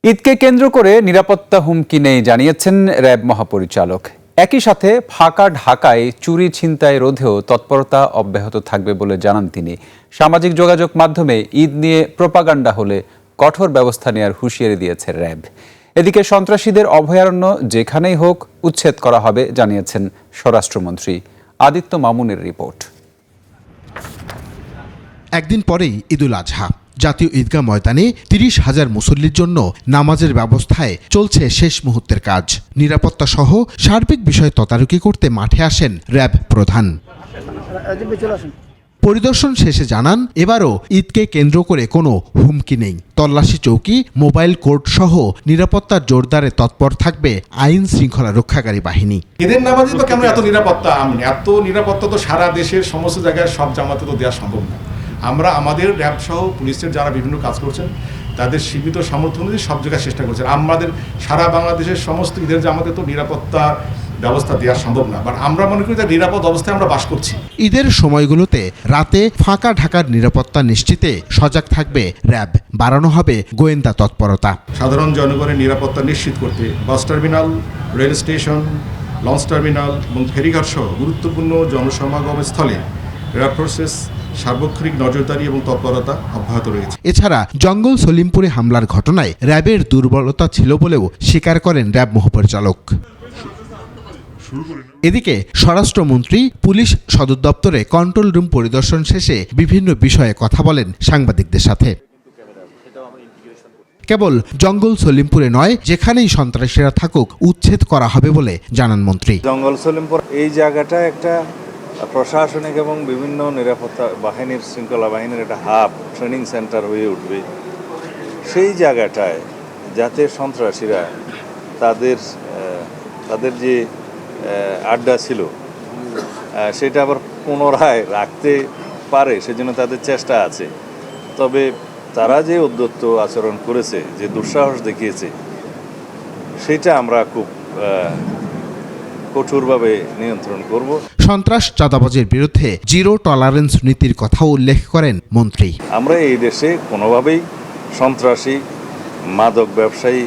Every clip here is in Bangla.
ঈদকে কেন্দ্র করে নিরাপত্তা হুমকি নেই জানিয়েছেন র্যাব মহাপরিচালক। একই সাথে ফাঁকা ঢাকায় চুরি ছিনতাই রোধেও তৎপরতা অব্যাহত থাকবে বলে জানান তিনি। সামাজিক যোগাযোগ মাধ্যমে ঈদ নিয়ে প্রোপাগান্ডা হলে কঠোর ব্যবস্থা নেওয়ার হুঁশিয়ারি দিয়েছে র্যাব। এদিকে সন্ত্রাসীদের অভয়ারণ্য যেখানেই হোক উচ্ছেদ করা হবে জানিয়েছেন স্বরাষ্ট্রমন্ত্রী। আদিত্য মামুনের রিপোর্ট। একদিন পরেই ঈদুল আজহা। জাতীয় ঈদগাহ ময়দানে ৩০,০০০ মুসল্লির জন্য নামাজের ব্যবস্থায় চলছে শেষ মুহূর্তের কাজ। নিরাপত্তা সহ সার্বিক বিষয় তদারকি করতে মাঠে আসেন র্যাব প্রধান। পরিদর্শন শেষে জানান, এবারও ঈদকে কেন্দ্র করে কোনো হুমকি নেই। তল্লাশি চৌকি, মোবাইল কোর্ট সহ নিরাপত্তার জোরদারে তৎপর থাকবে আইন শৃঙ্খলা রক্ষাকারী বাহিনী। ঈদের নামাজে তো কেন এত নিরাপত্তা? এত নিরাপত্তা তো সারা দেশের সমস্ত জায়গায় সব জামাতে তো দেওয়া সম্ভব না। আমরা আমাদের র্যাব সহ পুলিশের যারা বিভিন্ন কাজ করছেন তাদের সীমিত সামর্থ্য অনুযায়ী সব জায়গায় চেষ্টা করছেন। আমাদের সারা বাংলাদেশের সমস্ত ঈদের জামাতে তো নিরাপত্তা ব্যবস্থা দেওয়া সম্ভব না, বাট আমরা মনে করি যে নিরাপদ অবস্থায় আমরা বাস করছি। ঈদের সময়গুলোতে রাতে ফাঁকা ঢাকার নিরাপত্তা নিশ্চিতে সজাগ থাকবে র্যাব। বাড়ানো হবে গোয়েন্দা তৎপরতা। সাধারণ জনগণের নিরাপত্তা নিশ্চিত করতে bus terminal, rail station, launch terminal এবং ফেরিঘাট সহ গুরুত্বপূর্ণ জনসমাগম স্থলে র্যাব ফোর্সেস সার্বক্ষণিক নজরদারি এবং তৎপরতা অব্যাহত রয়েছে। এছাড়া জঙ্গল সলিমপুরে হামলার ঘটনায় র্যাবের দুর্বলতা ছিল বলেও স্বীকার করেন র্যাব মহাপরিচালক। এদিকে স্বরাষ্ট্রমন্ত্রী পুলিশ সদর দপ্তরে কন্ট্রোল রুম পরিদর্শন শেষে বিভিন্ন বিষয়ে কথা বলেন সাংবাদিকদের সাথে। কেবল জঙ্গল সলিমপুরে নয়, যেখানেই সন্ত্রাসীরা থাকুক উচ্ছেদ করা হবে বলে জানান মন্ত্রী। জঙ্গল সলিমপুর এই জায়গাটা একটা প্রশাসনিক এবং বিভিন্ন নিরাপত্তা বাহিনীর, শৃঙ্খলা বাহিনীর একটা হাব, ট্রেনিং সেন্টার হয়ে উঠবে। সেই জায়গাটায় যাতে সন্ত্রাসীরা তাদের যে আড্ডা ছিল সেটা আবার পুনরায় রাখতে পারে, সেজন্য তাদের চেষ্টা আছে। তবে তারা যে উদ্যত আচরণ করেছে, যে দুঃসাহস দেখিয়েছে, সেটা আমরা খুব কঠোরভাবে নিয়ন্ত্রণ করব। সন্ত্রাস চাঁদাবাজির বিরুদ্ধে জিরো টলারেন্স নীতির কথা উল্লেখ করেন মন্ত্রী। আমরা এই দেশে কোনোভাবেই সন্ত্রাসী, মাদক ব্যবসায়ী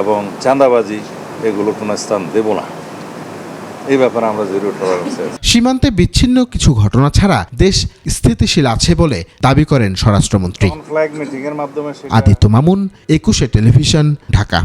এবং চাঁদাবাজি এগুলো কোনো স্থান দেব না। এই ব্যাপারে আমরা জিরো টলারেন্স। সীমান্তে বিচ্ছিন্ন কিছু ঘটনা ছাড়া দেশ স্থিতিশীল আছে বলে দাবি করেন স্বরাষ্ট্রমন্ত্রী। ফ্ল্যাগ মিটিং এর মাধ্যমে আদিত্য মামুন, 21 টেলিভিশন, ঢাকা।